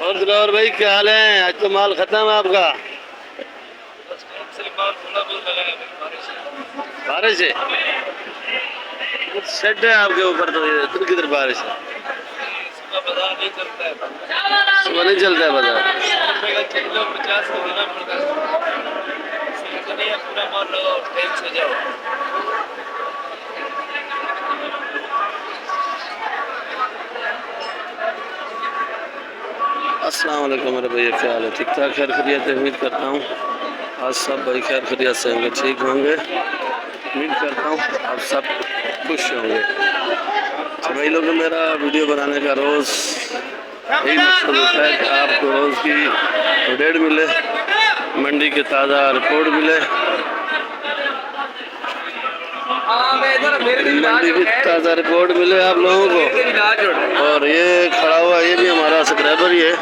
और दिलावर भाई क्या हाल है? आज तो माल खत्म है आपका। बारिश है, शेड है आपके ऊपर, तो इधर किधर बारिश है? बाजार नहीं चलता है, सुबह नहीं चलता है बाजार। 50 का देना पड़ता है, पूरा माल लगाओ, टाइम से जाओ। अस्सलाम वालेकुम मेरे भैया, क्या हाल है? ठीक ठाक, खैर खैरियत है। उम्मीद करता हूँ आज सब भाई खैर खैरियत से होंगे, ठीक होंगे। उम्मीद करता हूँ आप सब खुश होंगे। तो भाई लोग, मेरा वीडियो बनाने का रोज़ यही मकसद होता है कि आपको रोज़ की रेट मिले, मंडी के ताज़ा रिपोर्ट मिले, मंडी की ताज़ा रिपोर्ट मिले आप लोगों को। और ये खड़ा हुआ ये भी हमारा सब्सक्राइबर ही है।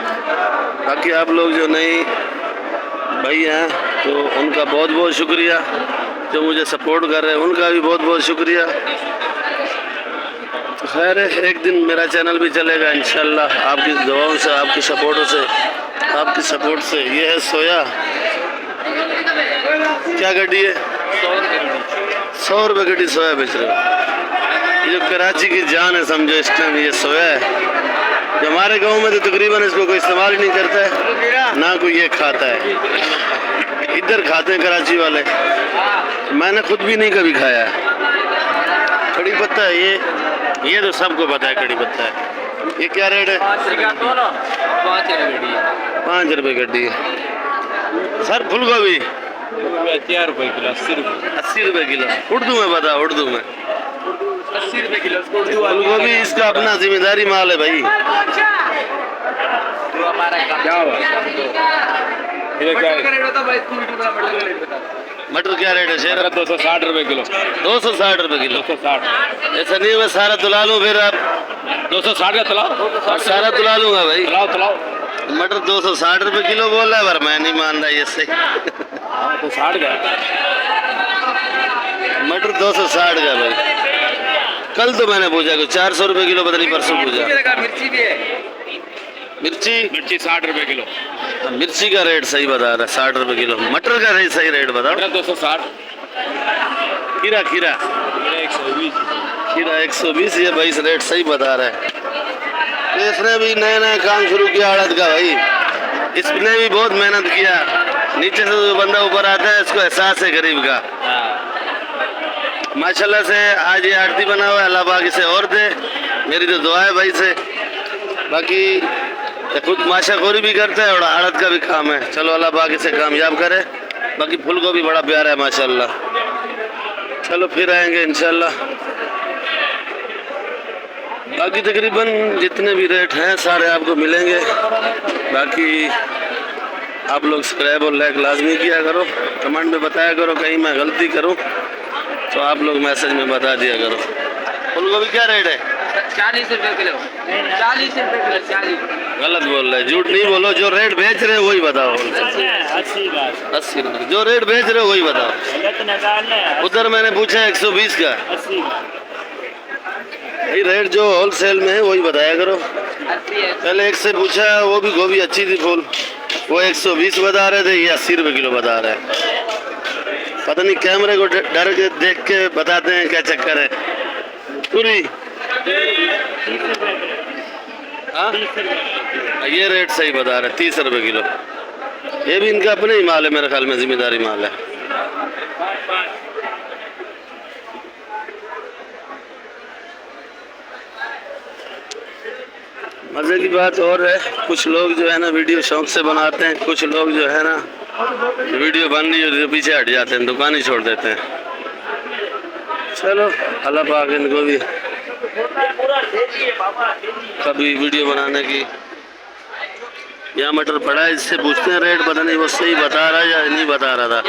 बाकी आप लोग जो नई भाई हैं तो उनका बहुत बहुत शुक्रिया, जो मुझे सपोर्ट कर रहे हैं उनका भी बहुत बहुत शुक्रिया। तो खैर एक दिन मेरा चैनल भी चलेगा इंशाल्लाह, आपकी दुआओं से, आपकी सपोर्टों से, आपकी सपोर्ट से। ये है सोया, क्या गड्डी है? 100 रुपये गड्डी सोया बेच रहे हो। ये जो कराची की जान है समझो इस टाइम, ये सोया है। जो हमारे गांव में तो तकरीबन इसको कोई इस्तेमाल ही नहीं करता है, ना कोई ये खाता है। इधर खाते हैं कराची वाले, मैंने खुद भी नहीं कभी खाया है। कड़ी पत्ता है ये तो सबको पता है कड़ी पत्ता है। ये क्या रेट है? 5 रुपये गड्डी है। सर फूल गोभी 4 रुपये किलो, 80 रुपये। 80 रुपये किलो। उर्दू में बता, उर्दू में 80 रुपये किलो। फूल गोभी इसका अपना जिम्मेदारी माल है भाई। क्या हुआ? मटर क्या रेट है शेर? 260 रुपये किलो। 260 रुपये किलो। 260। ऐसा नहीं मैं सारा तुला लूँ फिर आप? 260 का तलाओ, सारा तुला लूँगा भाई। तलाओ। मटर 260 रुपये किलो बोल रहा है, पर मैं नहीं मान रहा ये सही। 260 का मटर 260 का भाई। कल तो मैंने पूछा कि 400 रुपये किलो, पता नहीं परसों पूछा। मिर्ची भी है। मिर्ची 60 रुपये किलो। मिर्ची का रेट सही बता रहा है, 60 रुपये किलो। मटर का रेट सही रेट बताओ। 260। खीरा 120। खीरा 120। ये भाई रेट सही बता रहा है। तो इसने भी नया नया काम शुरू किया आड़त का भाई। इसने भी बहुत मेहनत किया, नीचे से जो बंदा ऊपर आता है इसको एहसास है गरीब का। माशाल्लाह से आज ये आरती बना हुआ है, अल्लाह पाक इसे और दे, मेरी तो दुआ है भाई से। बाकी खुद माशाखोरी भी करता है और आड़त का भी काम है। चलो अल्लाह पाक इसे कामयाब करे। बाकी फूल को भी बड़ा प्यारा है माशाल्लाह। चलो फिर आएंगे इंशाल्लाह। बाकी तकरीबन जितने भी रेट हैं सारे आपको मिलेंगे। बाकी आप लोग सब्सक्राइब और लाइक लाजमी किया करो, कमेंट में बताया करो, कहीं मैं गलती करूं तो आप लोग मैसेज में बता दिया करो। फूल गोभी क्या रेट है? 40 रुपये किलो। 40 रुपये किलो। 40। गलत बोल रहे, झूठ नहीं बोलो। जो रेट बेच रहे हो वही बताओ। 80 रुपये। जो रेट बेच रहे हो वही बताओ। उधर मैंने पूछा 120 का। 80 भाई रेट जो होलसेल में है वही बताया करो। पहले एक से पूछा, वो भी गोभी अच्छी थी फूल, वो 120 बता रहे थे, ये 80 रुपये किलो बता रहे हैं। पता नहीं कैमरे को डर के देख के बताते हैं क्या चक्कर है। पूरी हाँ ये रेट सही बता रहे, 30 रुपये किलो। ये भी इनका अपने ही माल है, मेरे ख्याल में जिम्मेदारी माल है। मज़े की बात और है, कुछ लोग जो है ना वीडियो शौक से बनाते हैं, कुछ लोग जो है ना वीडियो बन रही होती है पीछे हट जाते हैं, दुकान ही छोड़ देते हैं। चलो अल्लाह पाक इनको भी कभी वीडियो बनाने की। यहाँ मटर पड़ा है, इससे पूछते हैं रेट, पता नहीं वो सही बता रहा है या नहीं बता रहा था।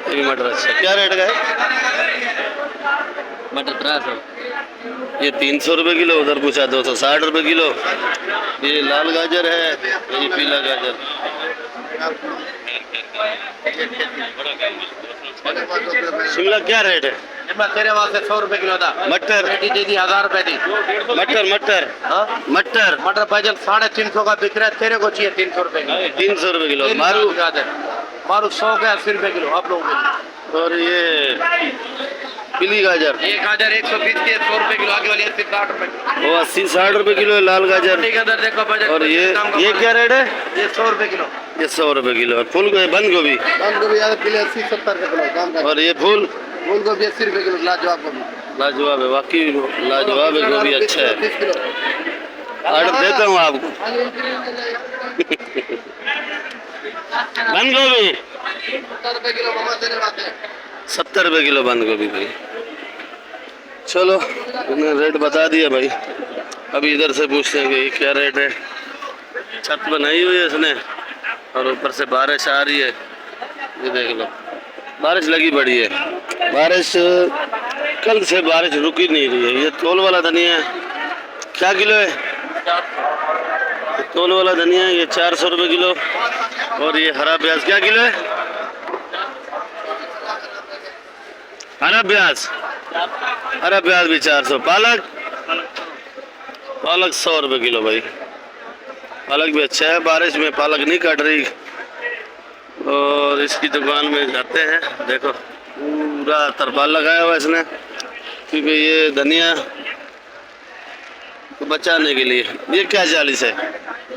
ये भी मटर अच्छा, क्या रेट का है? मटर 300। ये 300 रुपये किलो, उधर पूछा 260 रुपये किलो। ये लाल गाजर है, ये पीला गाजर। शिमला क्या रेट है? तेरे वास्ते 100 रुपए किलो था। मटर पेटी दे दी 1000 रुपए दी। मटर मटर हाँ? मटर मटर पैजल 350 का बिक रहा है, तेरे को चाहिए 300 रुपए किलो। 300 रुपये किलो। मारू मारू 100 का 80 रुपए किलो आप लोगों के। और ये पीली गाजर, ये गाजर 120 की 100 रुपए किलो, आगे वाली 80-60 रुपए। वो 80-60 रुपए किलो है लाल गाजर। के अंदर देखो पैजल। और ये क्या रेट है? ये 100 रुपए किलो। ये 100 रुपये किलो। और फूल बंद गोभी, बंद गोभी यार पीले 80-70 रुपए किलो काम का। और ये फूल फूल गोभी 80 रुपए किलो, लाजवाब गोभी। लाजवाब है, वाकई लाजवाब है, गोभी अच्छा है। ऑर्डर देता हूँ आपको। बंद गोभी 70 रुपए किलो मामा तेरे वास्ते। 70 रुपये किलो बंद गोभी भाई। चलो उन्हें रेट बता दिया भाई। अभी इधर से पूछते हैं कि ये क्या रेट है। छत बनाई हुई है इसने और ऊपर से बारिश आ रही है, ये देख लो, बारिश लगी पड़ी है। बारिश कल से बारिश रुक ही नहीं रही है। ये तोल वाला धनिया है, क्या किलो है? तोल वाला धनिया ये 400 रुपये किलो। और ये हरा प्याज क्या किलो है? हरा प्याज भी 400। पालक 100 रुपये किलो भाई। पालक भी अच्छा है, बारिश में पालक नहीं कट रही। और इसकी दुकान में जाते हैं, देखो पूरा तरपाल लगाया हुआ इसने, क्योंकि ये धनिया को बचाने के लिए। ये क्या 40 है?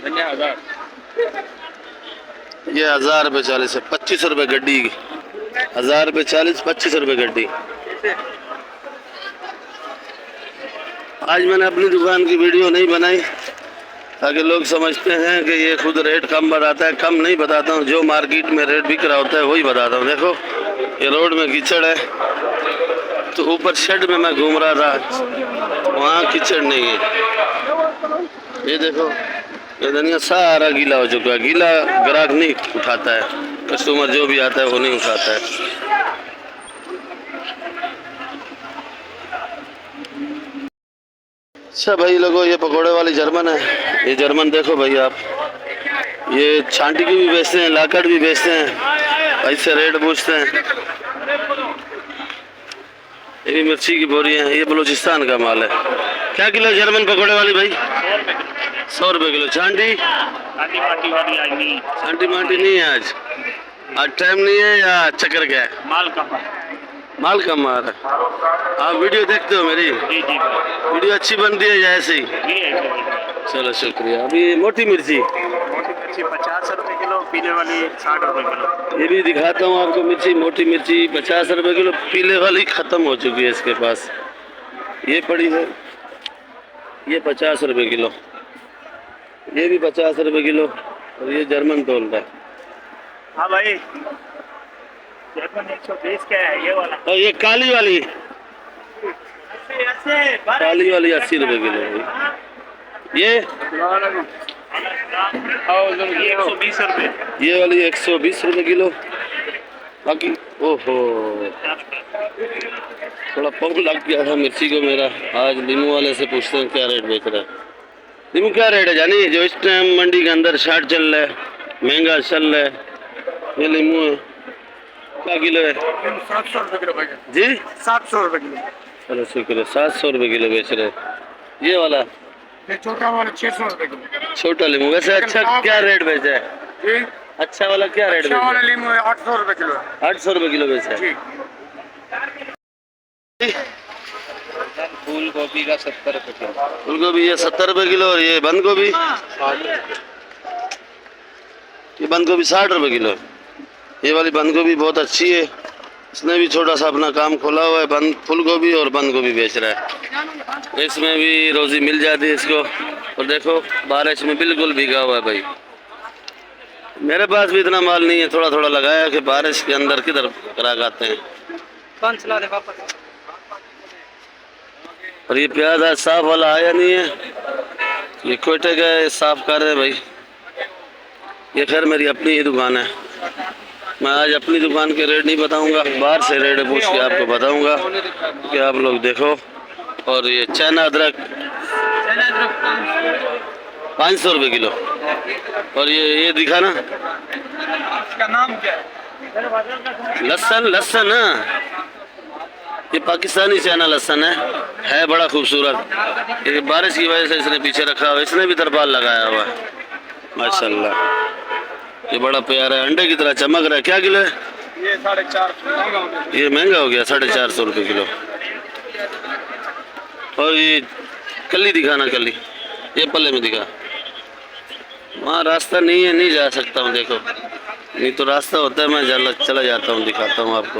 धनिया 1000। ये 1000 रुपये 40 है, 25 रुपये गड्डी की। 1000 रुपये 40, 25 रुपये गड्डी। आज मैंने अपनी दुकान की वीडियो नहीं बनाई ताकि लोग समझते हैं कि ये खुद रेट कम बताता है। कम नहीं बताता हूँ, जो मार्केट में रेट बिक रहा होता है वही बताता हूँ। देखो ये रोड में कीचड़ है, तो ऊपर शेड में मैं घूम रहा था, वहाँ कीचड़ नहीं है। ये देखो ये धनिया सारा गीला हो चुका है। गीला ग्राहक नहीं उठाता है, कस्टमर जो भी आता है वो नहीं उठाता है। अच्छा भाई लोगों, ये पकोड़े वाली जर्मन है। ये जर्मन देखो भाई आप, ये छांटी की भी बेचते हैं, लाकड़ भी बेचते हैं, ऐसे रेट पूछते हैं। ये भी मिर्ची की बोरी है, ये बलूचिस्तान का माल है। क्या किलो जर्मन पकोड़े वाली भाई? 100 रुपये किलो। छांटी माटी नहीं है आज टाइम नहीं है या चक्कर क्या है? माल कम आ रहा है। आप वीडियो देखते हो मेरी? वीडियो अच्छी बनती है या ऐसे ही? चलो शुक्रिया। अभी मोटी मिर्ची 50 रुपए किलो, पीले वाली 60 रुपए किलो। ये भी दिखाता हूँ आपको। मिर्ची, मोटी मिर्ची 50 रुपये किलो। पीले वाली ख़त्म हो चुकी है इसके पास, ये पड़ी है, ये 50 रुपये किलो। ये भी 50 रुपये किलो। और ये जर्मन तोल रहा है। हाँ भाई, जर्मन 120 का है ये वाला। और ये काली वाली 80 रुपये किलो है। ये 120 रुपए। ये वाली 120 रुपये किलो। बाकी ओहो थोड़ा पंप लग गया था मिर्ची को मेरा। आज लीमू वाले से पूछते हैं क्या रेट बेच रहा है। लीमू क्या रेट है जानी? जो इस टाइम मंडी के अंदर 60 चल रहा है, महंगा चल रहा है। ये लीमू है, क्या किलो है? 700 रुपए किलो भाई जी। 700 रुपए किलो। चलो शुक्र, 700 रुपये किलो बेच रहे हैं। ये वाला ये छोटा वाला 600 रुपए किलो। छोटा लीमू वैसे अच्छा क्या रेट बेचा है? जी, अच्छा वाला क्या रेट अच्छा वाला बेचा है? लीमू 800 रुपए किलो है। 800 रुपये किलो बेचा है। जी। फूल गोभी का 70 रुपए किलो। फूल गोभी ये 70 रुपये किलो। और ये बंद गोभी, ये बंद गोभी 60 रुपये किलो। ये वाली बंद गोभी बहुत अच्छी है। इसने भी छोटा सा अपना काम खोला हुआ है, बंद फूल गोभी और बंद गोभी बेच रहा है। इसमें भी रोजी मिल जाती है इसको। और देखो बारिश में बिल्कुल भीगा हुआ है भाई। मेरे पास भी इतना माल नहीं है, थोड़ा थोड़ा लगाया कि बारिश के अंदर किधर ग्राहक आते हैं। पाँच चला दे वापस। और ये प्याज आज साफ वाला आया नहीं है, ये कोयटे का साफ कर रहे हैं भाई। ये खैर मेरी अपनी ही दुकान है, मैं आज अपनी दुकान के रेट नहीं बताऊंगा, बाहर से रेट पूछ के आपको बताऊंगा कि आप लोग देखो। और ये चाइना अदरक 500 रुपये किलो। और ये दिखा ना, इसका नाम क्या है? लहसन, लहसन है ये, पाकिस्तानी चाइना लहसन है बड़ा खूबसूरत। ये बारिश की वजह से इसने पीछे रखा हुआ, इसने भी तरपाल लगाया हुआ है माशाल्लाह। ये बड़ा प्यारा है, अंडे की तरह चमक रहा है। क्या किलो है ये? 450। ये महंगा हो गया, 450 रुपये किलो। और ये कली दिखाना, कली ये पल्ले में दिखा। वहाँ रास्ता नहीं है, नहीं जा सकता हूँ, देखो नहीं तो रास्ता होता है मैं चला जाता हूँ, दिखाता हूँ आपको।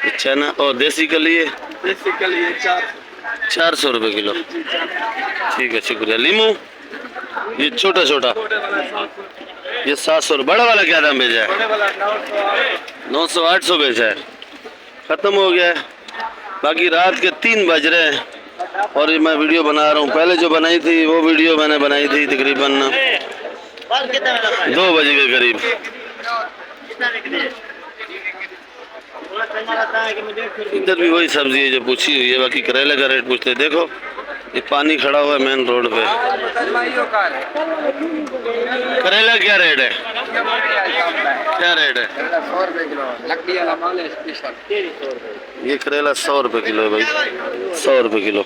अच्छा ना, और देसी कली है, देसी कली 400 रुपये किलो। ठीक है, शुक्रिया। लीमू ये छोटा छोटा ये 700। बड़ा वाला क्या दाम भेजा है? 900 800 बेचा है, ख़त्म हो गया है। बाकी रात के 3 बज रहे हैं और ये मैं वीडियो बना रहा हूँ। पहले जो बनाई थी वो वीडियो मैंने बनाई थी तकरीबन 2 बजे के करीब। इधर भी वही सब्जी है जो पूछी हुई है, बाकी करेले का रेट पूछते हैं। देखो ये पानी खड़ा हुआ है मेन रोड पे। करेला क्या रेट है? क्या रेट है? 100 रुपये किलो। लकड़ी वाला माल है स्पेशल। ये करेला 100 रुपये किलो है भाई, 100 रुपये किलो।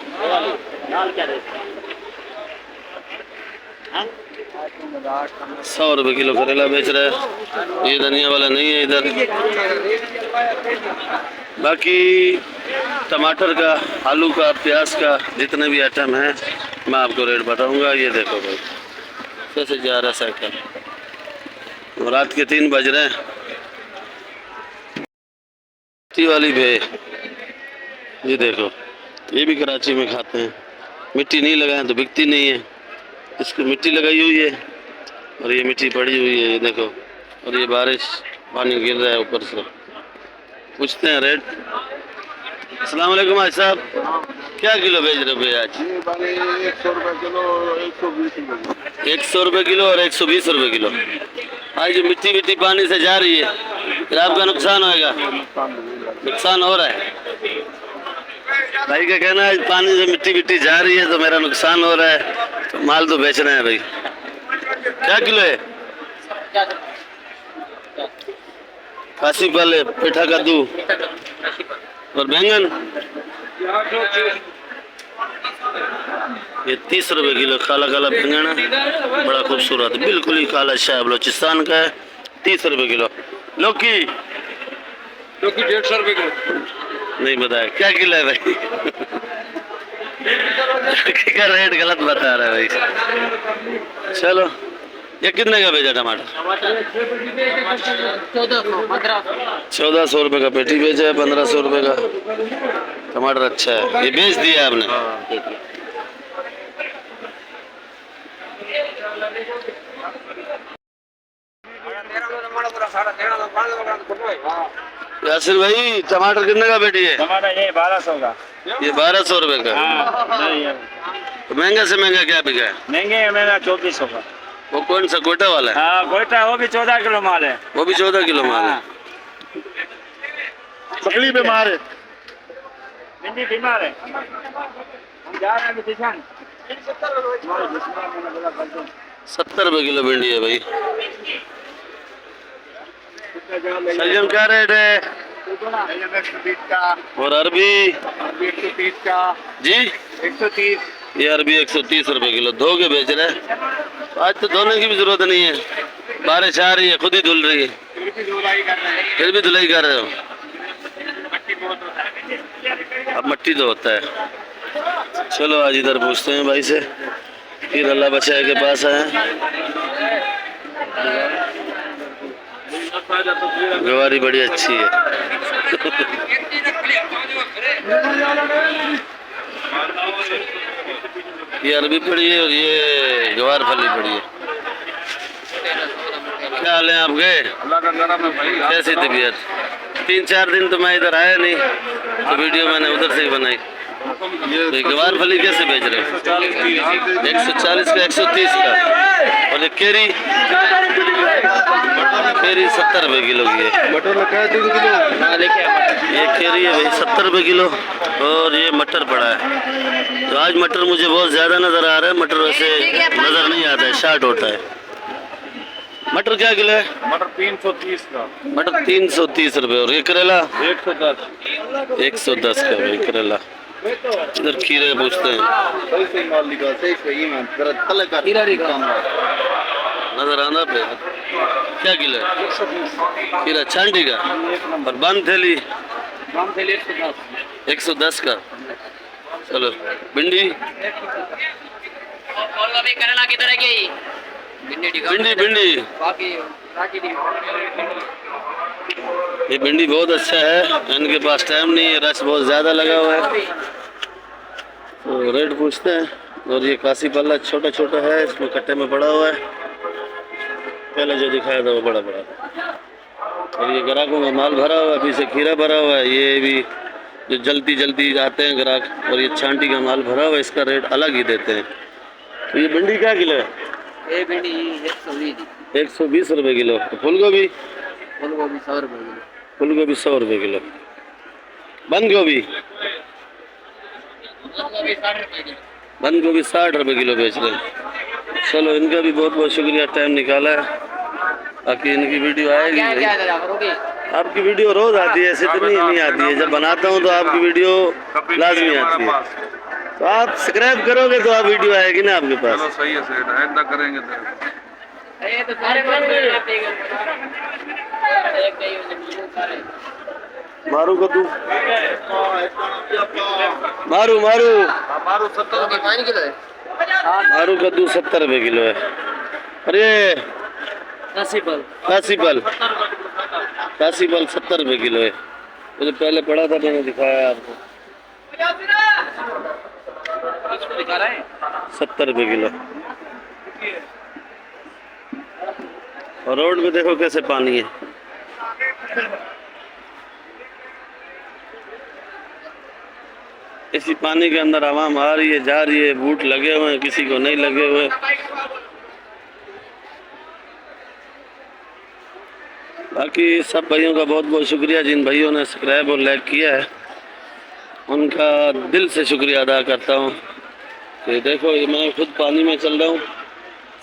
100 रुपये किलो करेला बेच रहा है। ये धनिया वाला नहीं है इधर। बाकी टमाटर का, आलू का, प्याज का, जितने भी आइटम हैं मैं आपको रेट बताऊंगा। ये देखो भाई कैसे जा रहा है साइकिल। रात के 3 बज रहे हैं। मिट्टी वाली भे, ये देखो ये भी कराची में खाते हैं। मिट्टी नहीं लगाए तो बिकती नहीं है, इसको मिट्टी लगाई हुई है और ये मिट्टी पड़ी हुई है, ये देखो। और ये बारिश पानी गिर रहा है ऊपर से। पूछते हैं रेट। अस्सलाम वालेकुम आज साहब, क्या किलो बेच रहे हो भैया आज? 100 रुपये किलो, 120 रुपये। 100 रुपये किलो और 120 रुपये किलो। आज जो मिट्टी मिट्टी पानी से जा रही है फिर आपका नुकसान होएगा। नुकसान हो रहा है भाई का कहना है, पानी से मिट्टी मिट्टी जा रही है तो मेरा नुकसान हो रहा है, तो माल तो बेचना है भाई। क्या किलो है? काशी पाले, पेठा कद्दू और बैंगन ये 30 रुपये किलो। काला काला बैंगन है, बड़ा खूबसूरत, बिल्कुल ही काला शाह बलोचिस्तान का है, 30 रुपये किलो। लौकी 150 रुपये किलो। नहीं बताया क्या किलो है भाई? लौकी का रेट गलत बता रहा है भाई। चलो ये कितने का भेजा टमाटर? 1400 रुपये का पेटी बेचा है, 1500 रुपये का टमाटर। अच्छा है, ये बेच दिया आपने? यासिर भाई टमाटर कितने का पेटी है? टमाटर ये 1200 का। ये 1200 रुपये का। तो महंगा से महंगा क्या बिका है? महंगे मेरा 2400 का। वो कौन सा कोयटा वाला है? हाँ कोयटा, वो भी 14 किलो माल है। वो भी 14 किलो माल है। पकड़ी बीमार है, भिंडी बीमार है। हम जा रहे हैं किसान। 70 रुपये किलो भिंडी है भाई। सलजम क्या रेट है? 120 का। और अरबी? 130 का जी 130। ये अरबी 130 रुपये किलो। धो के बेच रहे हैं। आज तो धोने की भी जरूरत नहीं है, बारिश आ रही है, खुद ही धुल रही है। फिर भी धुलाई कर रहे हो? अब मट्टी तो होता है। चलो आज इधर पूछते हैं भाई से, फिर अल्लाह बचाए के पास आए। गवारी बड़ी अच्छी है। ये अरबी पड़ी है और ये गवार फली पड़ी है। क्या हाल है आपके? अल्लाह का करम है भाई। कैसी तबीयत? 3-4 दिन तो मैं इधर आया नहीं, तो वीडियो मैंने उधर से ही बनाई। तो गवार फली कैसे बेच रहे हो? 140 का, 130 का। और ये केरी 70 रुपए किलो की है। मटर रखा है 3 किलो। ये केरी है भाई 70 रुपए किलो। और ये मटर पड़ा है। तो आज मटर मुझे बहुत ज़्यादा नज़र आ रहा है। मटर वैसे नज़र नहीं आता है, शार्ट होता है। मटर क्या किलो है? मटर 330 का। मटर 330 रुपए। और ये करेला 110। 110 का भाई करेला। इधर खीरे पूछते हैं, नजर आना पे क्या किलो है? खीरा छांटी का। और बंद थैली 110 का। चलो भिंडी करेला की तरह की भिंडी भिंडी ये भिंडी बहुत अच्छा है। इनके पास टाइम नहीं है, रश बहुत ज़्यादा लगा हुआ है, तो रेट पूछते हैं। और ये कासी पल्ला छोटा छोटा है, इसमें कट्टे में पड़ा हुआ है। पहले जो दिखाया था वो बड़ा बड़ा था। और ये ग्राहकों का माल भरा हुआ है, पीछे खीरा भरा हुआ है। ये भी जो जल्दी आते हैं ग्राहक, और ये छांटी का माल भरा हुआ है, इसका रेट अलग ही देते हैं। तो ये भिंडी क्या किलो है? ये भिंडी 120 रुपए किलो। तो फूल गोभी 100 रुपए किलो। फूल गोभी 100 रुपए किलो। बंद गोभी 60 रुपए किलो। 60 रुपए किलो बेच रहे हैं। चलो इनका भी बहुत बहुत शुक्रिया, टाइम निकाला है। बाकी इनकी वीडियो आएगी भाई। आपकी वीडियो रोज आती है, ऐसे तो नहीं आती है। जब बनाता हूँ तो आपकी वीडियो लाजमी आती है। तो आप सब्सक्राइब करोगे तो आप वीडियो आएगी ना आपके पास। चलो सही है, सेठ आइंदा करेंगे ये तो सारे मारू कद्दू मारू मारू मारू 70 रुपए 5 किलो है। मारू कद्दू 70 रुपए किलो है। अरे कासी पल 70 रुपए किलो है। मुझे पहले पड़ा था, मैंने दिखाया आपको। दिखा रहा है 70 रुपए किलो। और रोड में देखो कैसे पानी है। इसी पानी के अंदर आवाम आ रही है, जा रही है। बूट लगे हुए हैं, किसी को नहीं लगे हुए। बाकी सब भाइयों का बहुत बहुत शुक्रिया, जिन भाइयों ने सब्सक्राइब और लाइक किया है उनका दिल से शुक्रिया अदा करता हूँ। कि देखो ये मैं खुद पानी में चल रहा हूँ,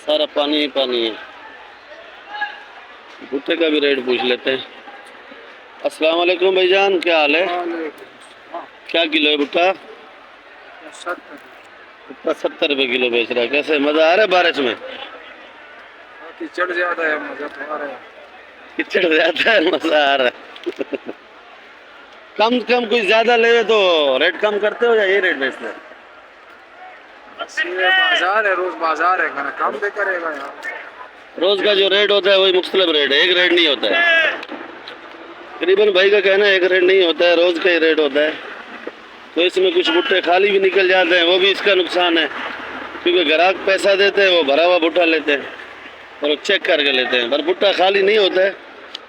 सारा पानी ही पानी है। भुट्टे का भी रेट पूछ लेते हैं। अस्सलाम वालेकुम भाईजान, क्या हाल है? क्या किलो है भुट्टा? 70 रुपए किलो बेच रहा है। कैसे मजा आ रहा है बारिश में? कीचड़ ज्यादा है, मजा तो आ रहा है। कीचड़ ज्यादा है, मजा आ रहा है। कम कोई ज्यादा ले तो रेट कम करते हो या ये रेट बेचते हो? बाजार है, रोज बाजार है, कम दे करेगा यार। रोज का जो रेट होता है वही मुख्तलिफ रेट है, एक रेट नहीं होता है। करीबन भाई का कहना है एक रेट नहीं होता है, रोज का ही रेट होता है। तो इसमें कुछ भुट्टे खाली भी निकल जाते हैं, वो भी इसका नुकसान है। क्योंकि ग्राहक पैसा देते हैं, वो भरा हुआ भुट्टा लेते हैं और वो चेक करके लेते हैं। पर भुट्टा खाली नहीं होता है,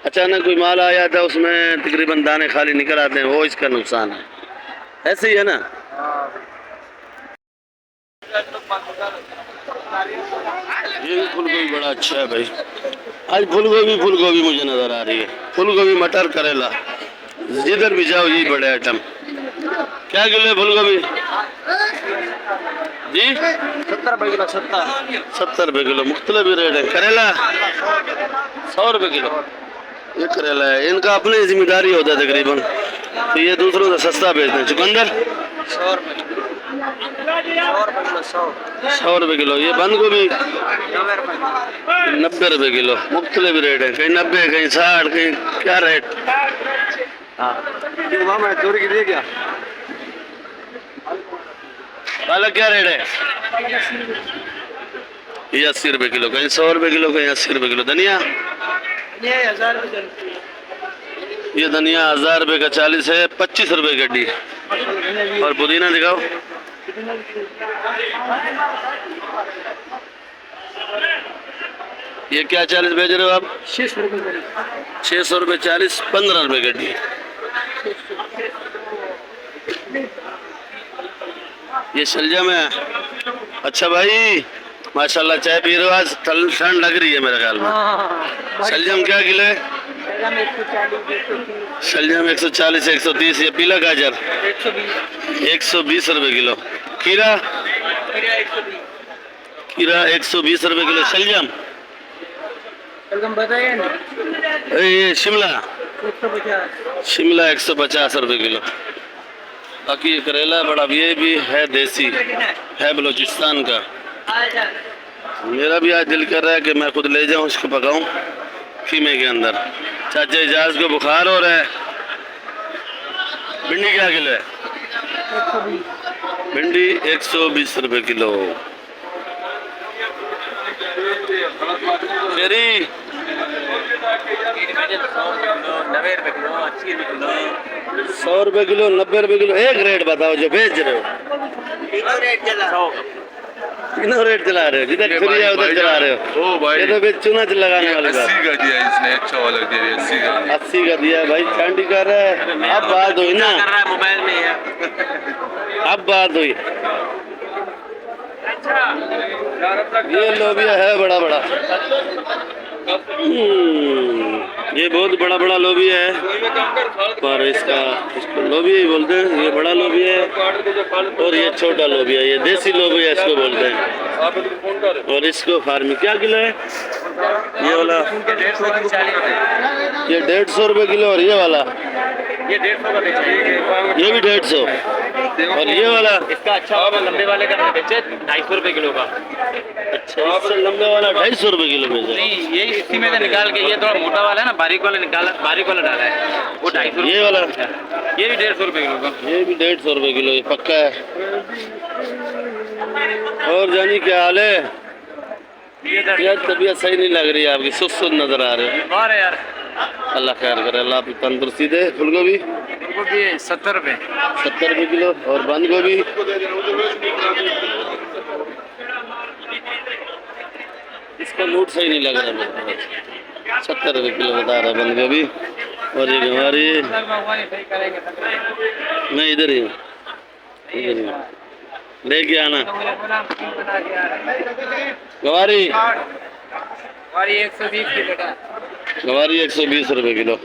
अचानक कोई माल आ जाता है, उसमें तकरीबन दाने खाली निकल आते हैं, वो इसका नुकसान है। ऐसे ही है ना। ये भी फूल गोभी बड़ा अच्छा है भाई। आज फूल गोभी मुझे नजर आ रही है। फूल गोभी, मटर, करेला, जिधर भी जाओ यही बड़े आइटम। क्या किलो है फूल गोभी जी? 70 रुपए किलो। 70 रुपए किलो। मुख्तलिफ रेट है। करेला 100 रुपए किलो। ये करेला है, इनका अपनी जिम्मेदारी होता है तकरीबन, तो ये दूसरों से सस्ता बेचते हैं। चुकंदर 100 रुपए किलो। 100 रुपए किलो। ये बंद गोभी 90 रुपए किलो। मुख्तलिफ रेट है, कहीं 90, कहीं 60, कहीं क्या रेट। हाँ चोरी की दिए क्या? पालक क्या रेट है? ये 80 रुपए किलो, कहीं 100 रुपए किलो, कहीं 80 रुपए किलो। धनिया ये धनिया 1000 रुपए का 40 है, 25 रुपए गड्डी। और पुदीना दिखाओ। ये क्या 40 बेच रहे हो आप? 600 रुपये 600 रुपये 40, 15 रुपये गड्डी। ये शलजम है। अच्छा भाई, माशाल्लाह चाय पी रहे हो आज, ठंड लग रही है मेरे ख्याल में। शलजम क्या किलो है? शलजम 140, 130। ये पीला गाजर 120 रुपये किलो। खीरा 120 रुपये किलो। शलजम ये शिमला 150 रुपये किलो। बाकी ये करेला बड़ा, ये भी है देसी, है बलूचिस्तान का। मेरा भी आज दिल कर रहा है कि मैं खुद ले जाऊं, इसको पकाऊं खीमे के अंदर। चाचा इजाज को बुखार हो रहा है। भिंडी क्या किलो है? भिंडी 120 रुपये किलो। मेरी 100 रुपये किलो, 90 रुपये किलो। एक रेट बताओ जो बेच रहे हो। तीनों रेट चला रहे हो, जिधर फ्री है उधर चला रहे हो। ओ भाई, ये तो फिर चूना लगाने वाली बात। 80 का दिया इसने, अच्छा वाला दे रही 80 का। 80 का दिया भाई, चांदी कर रहा है। अब बात हुई ना, मोबाइल में है। अब बात हुई। ये लोबिया है बड़ा बड़ा। ये बहुत बड़ा बड़ा लोबिया है, पर इसको लोबिया ही बोलते हैं। ये बड़ा लोबिया है और ये छोटा लोबिया, ये देसी लोबिया इसको बोलते हैं। और इसको फार्मी क्या किलो है? ये वाला ये 150 रुपये किलो। और ये वाला ये 150 का बेचे, ये भी 150। और ये वाला इसका अच्छा वाला लंबे वाले का बेचे 250 रुपये किलो का। अच्छा, इससे लंबे वाला 250 रुपये किलो बेचा। नहीं, ये इसी में से निकाल के, ये थोड़ा मोटा वाला है ना, बारीक वाला निकाला, बारीक वाला डाला है, वो 250। ये वाला ये भी 150 रुपये किलो का। ये भी 150 रुपये किलो, ये पक्का है। और जानी क्या हाल है? यार तबीयत सही नहीं लग रही है आपकी, सुस्त नजर आ रहे हो। और यार अल्लाह खैर करे, अल्लाह आपकी तंदुरुस्ती दे। फूलगोभी 70 रुपये 70 रुपये किलो। और बंद गोभी इसका मूड सही नहीं लग रहा मेरे, 70 रुपये किलो बता रहा है बंद गोभी। और ये गंवारी, मैं इधर ही हूँ, इधर ही हूँ, लेके आना। गंवारी और ये 120 की बेटा, गंवारी 120 रुपये किलो।